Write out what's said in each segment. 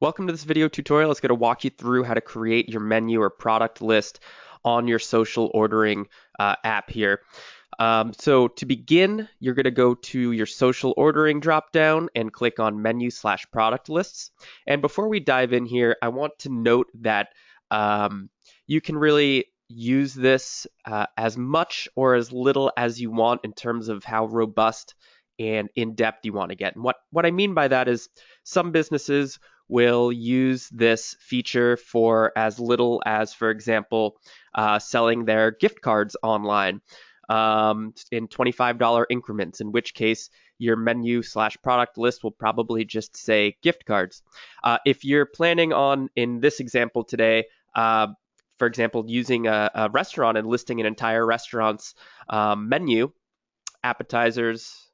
Welcome to this video tutorial. It's going to walk you through how to create your menu or product list on your social ordering app here. So to begin, you're going to go to your social ordering dropdown and click on menu/product lists. And before we dive in here, I want to note that you can really use this as much or as little as you want in terms of how robust and in-depth you want to get. And what I mean by that is some businesses will use this feature for as little as, for example, selling their gift cards online in $25 increments, in which case your menu/product list will probably just say gift cards. If you're planning on, in this example today, for example, using a restaurant and listing an entire restaurant's menu, appetizers,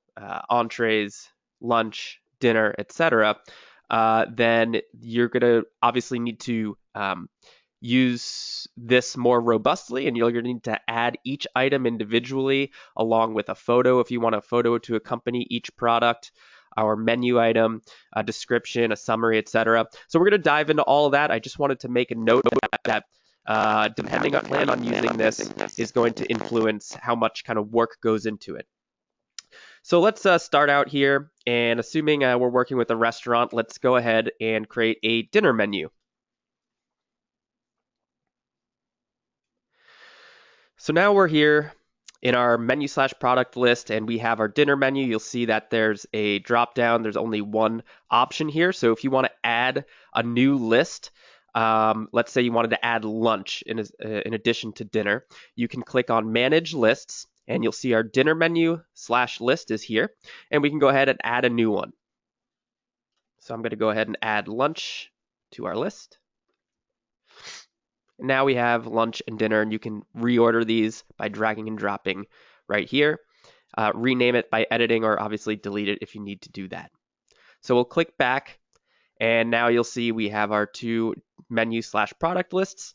entrees, lunch, dinner, etc., then you're going to obviously need to use this more robustly, and you're going to need to add each item individually along with a photo if you want a photo to accompany each product, our menu item, a description, a summary, etc. So we're going to dive into all of that. I just wanted to make a note that depending on plan on using this is going to influence how much kind of work goes into it. So let's start out here, and assuming we're working with a restaurant, let's go ahead and create a dinner menu. So now we're here in our menu/product list, and we have our dinner menu. You'll see that there's a drop down. There's only one option here. So if you want to add a new list, let's say you wanted to add lunch in addition to dinner, you can click on Manage Lists, and you'll see our dinner menu/list is here, and we can go ahead and add a new one. So I'm going to go ahead and add lunch to our list. Now we have lunch and dinner, and you can reorder these by dragging and dropping right here. Rename it by editing, or obviously delete it if you need to do that. So we'll click back, and now you'll see we have our two menu/product lists.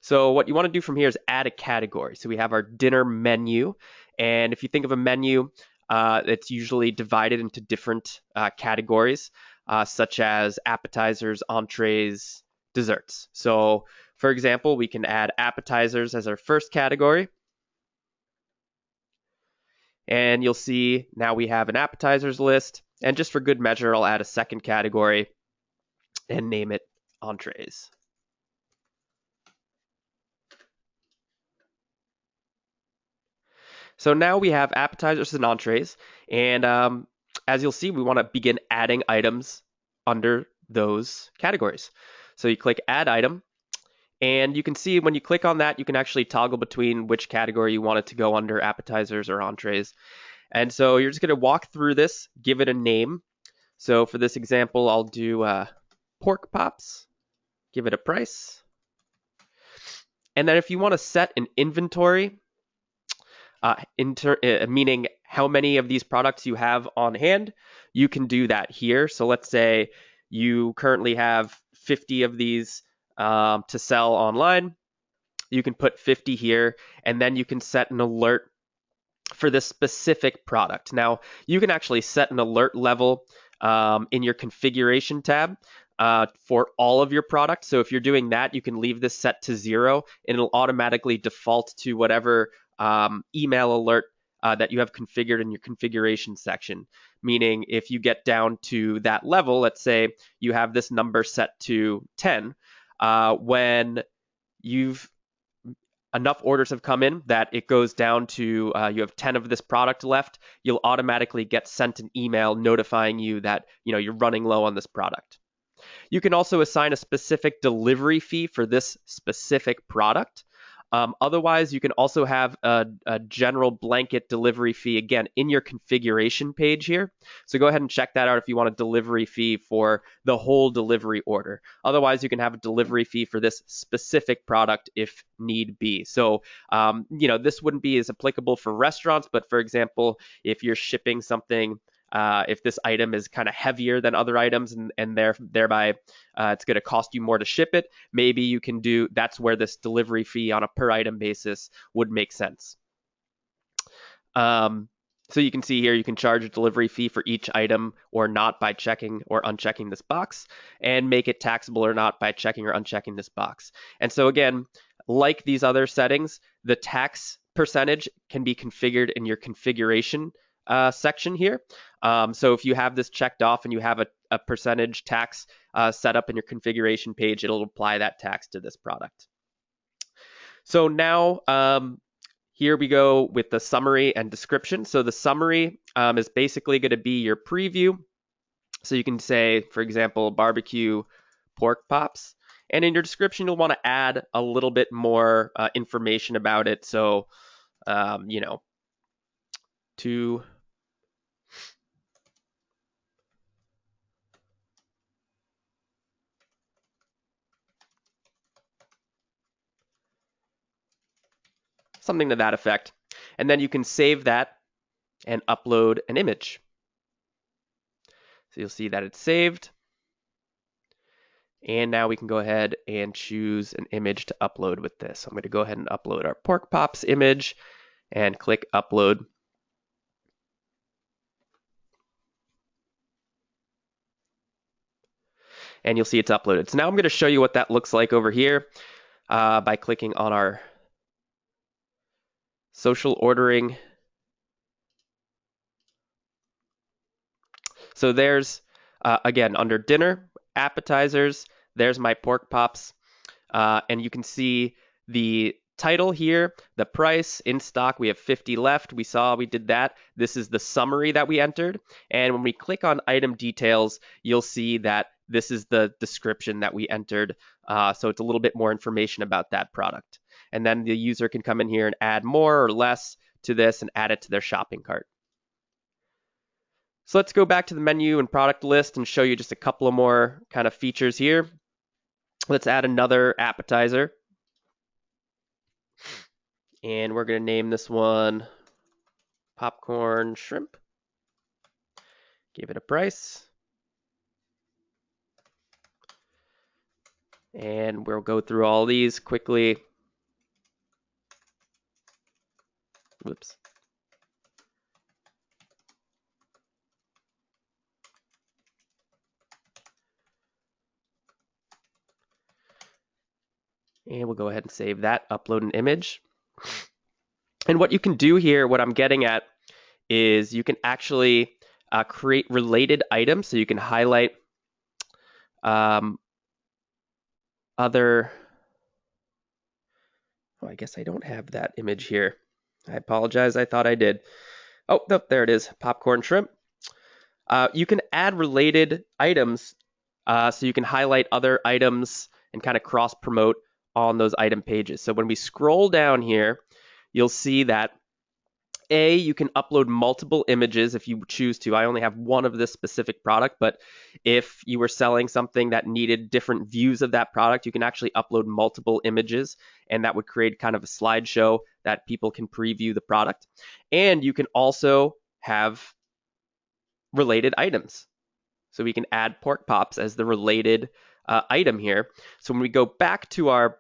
So what you want to do from here is add a category. So we have our dinner menu, and if you think of a menu, it's usually divided into different categories, such as appetizers, entrees, desserts. So for example, we can add appetizers as our first category. And you'll see now we have an appetizers list. And just for good measure, I'll add a second category and name it entrees. So now we have appetizers and entrees. And as you'll see, we want to begin adding items under those categories. So you click Add Item. And you can see when you click on that, you can actually toggle between which category you want it to go under, appetizers or entrees. And so you're just going to walk through this, give it a name. So for this example, I'll do pork pops, give it a price. And then if you want to set an inventory, meaning how many of these products you have on hand, you can do that here. So let's say you currently have 50 of these to sell online. You can put 50 here, and then you can set an alert for this specific product. Now, you can actually set an alert level in your configuration tab for all of your products. So if you're doing that, you can leave this set to 0, and it'll automatically default to whatever email alert that you have configured in your configuration section. Meaning if you get down to that level, let's say you have this number set to 10, when enough orders have come in that it goes down to you have 10 of this product left, you'll automatically get sent an email notifying you that you're running low on this product. You can also assign a specific delivery fee for this specific product. Otherwise, you can also have a general blanket delivery fee, again, in your configuration page here. So go ahead and check that out if you want a delivery fee for the whole delivery order. Otherwise, you can have a delivery fee for this specific product if need be. So, this wouldn't be as applicable for restaurants, but for example, if you're shipping something, if this item is kind of heavier than other items and thereby it's going to cost you more to ship it, maybe you can that's where this delivery fee on a per item basis would make sense. So you can see here you can charge a delivery fee for each item or not by checking or unchecking this box, and make it taxable or not by checking or unchecking this box. And so again, like these other settings, the tax percentage can be configured in your configuration section here. So if you have this checked off and you have a percentage tax set up in your configuration page, it'll apply that tax to this product. So now here we go with the summary and description. So the summary is basically going to be your preview. So you can say, for example, barbecue pork pops. And in your description, you'll want to add a little bit more information about it. So, you know, to something to that effect. And then you can save that and upload an image. So you'll see that it's saved. And now we can go ahead and choose an image to upload with this. So I'm going to go ahead and upload our pork pops image and click upload. And you'll see it's uploaded. So now I'm going to show you what that looks like over here by clicking on our social ordering. So there's, again, under dinner, appetizers, there's my pork pops. And you can see the title here, the price, in stock, we have 50 left. We saw we did that. This is the summary that we entered. And when we click on item details, you'll see that this is the description that we entered. So it's a little bit more information about that product. And then the user can come in here and add more or less to this and add it to their shopping cart. So let's go back to the menu and product list and show you just a couple of more kind of features here. Let's add another appetizer. And we're going to name this one popcorn shrimp. Give it a price. And we'll go through all these quickly. Whoops. And we'll go ahead and save that, upload an image. And what you can do here, what I'm getting at, is you can actually create related items. So you can highlight other, oh, I guess I don't have that image here. I apologize, I thought I did. Oh, no, there it is, popcorn shrimp. You can add related items, so you can highlight other items and kind of cross promote on those item pages. So when we scroll down here, you'll see that you can upload multiple images if you choose to. I only have one of this specific product, but if you were selling something that needed different views of that product, you can actually upload multiple images, and that would create kind of a slideshow that people can preview the product. And you can also have related items. So we can add pork pops as the related item here. So when we go back to our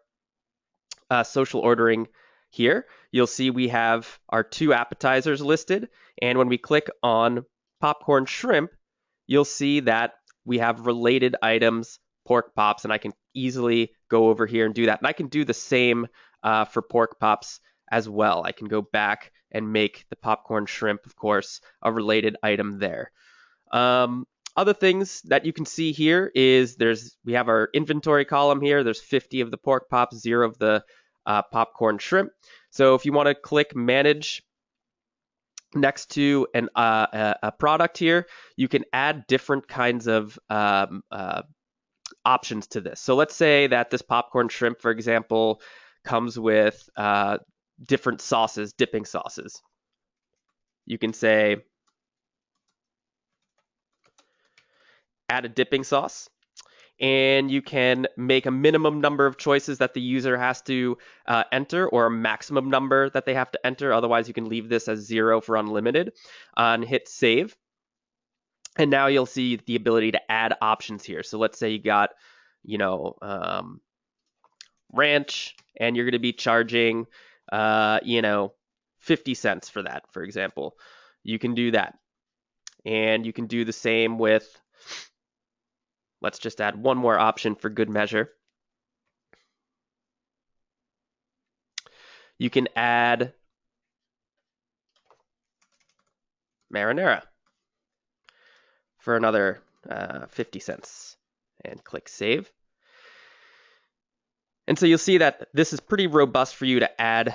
social ordering here, you'll see we have our two appetizers listed. And when we click on popcorn shrimp, you'll see that we have related items, pork pops, and I can easily go over here and do that. And I can do the same for pork pops as well. I can go back and make the popcorn shrimp, of course, a related item there. Other things that you can see here is we have our inventory column here. There's 50 of the pork pops, 0 of the popcorn shrimp. So if you want to click manage next to a product here, you can add different kinds of options to this. So let's say that this popcorn shrimp, for example, comes with different sauces, dipping sauces. You can say add a dipping sauce, and you can make a minimum number of choices that the user has to enter, or a maximum number that they have to enter. Otherwise, you can leave this as 0 for unlimited, and hit save. And now you'll see the ability to add options here. So let's say you got, ranch, and you're going to be charging, 50 cents for that, for example. you can do that. And you can do the same with, let's just add one more option for good measure. You can add marinara for another 50 cents and click save. And so you'll see that this is pretty robust for you to add,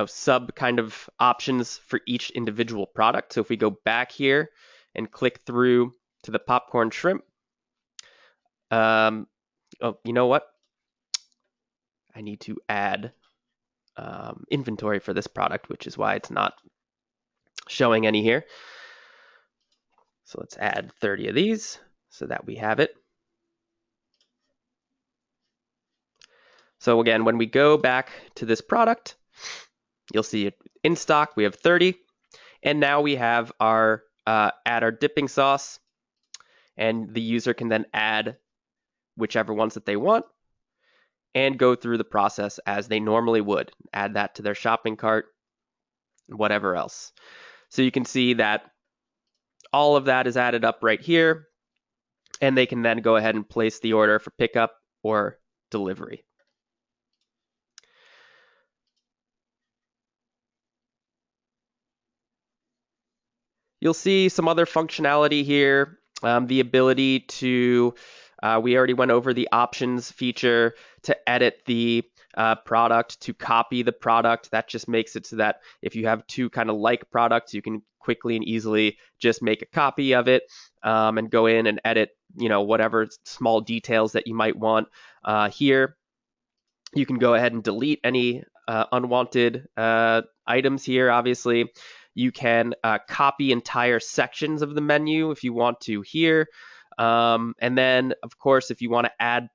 sub kind of options for each individual product. So if we go back here and click through to the popcorn shrimp, oh, you know what? I need to add inventory for this product, which is why it's not showing any here. So let's add 30 of these so that we have it. So again, when we go back to this product, you'll see it in stock. We have 30. And now we have our add our dipping sauce. And the user can then add whichever ones that they want and go through the process as they normally would. Add that to their shopping cart, whatever else. So you can see that all of that is added up right here. And they can then go ahead and place the order for pickup or delivery. You'll see some other functionality here, the ability to, we already went over the options feature to edit the product, to copy the product. That just makes it so that if you have two kind of like products, you can quickly and easily just make a copy of it and go in and edit, whatever small details that you might want. Here, you can go ahead and delete any unwanted items here, obviously. You can copy entire sections of the menu if you want to here. And then, of course, if you want to add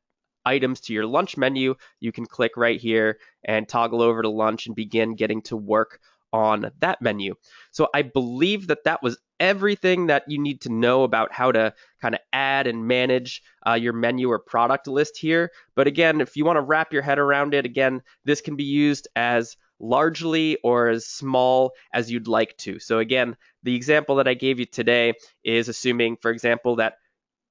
items to your lunch menu, you can click right here and toggle over to lunch and begin getting to work on that menu. So I believe that that was everything that you need to know about how to kind of add and manage your menu or product list here. But again, if you want to wrap your head around it, again, this can be used as largely or as small as you'd like to. So again, the example that I gave you today is assuming, for example, that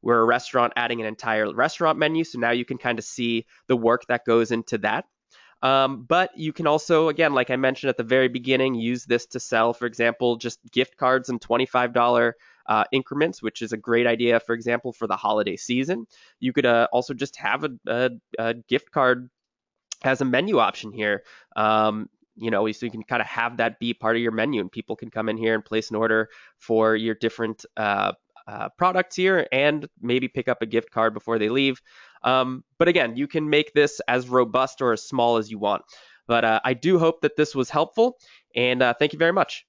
we're a restaurant adding an entire restaurant menu. So now you can kind of see the work that goes into that. But you can also, again, like I mentioned at the very beginning, use this to sell, for example, just gift cards and $25 increments, which is a great idea, for example, for the holiday season. You could also just have a gift card as a menu option here. So you can kind of have that be part of your menu, and people can come in here and place an order for your different products here and maybe pick up a gift card before they leave. But again, you can make this as robust or as small as you want. But I do hope that this was helpful, and thank you very much.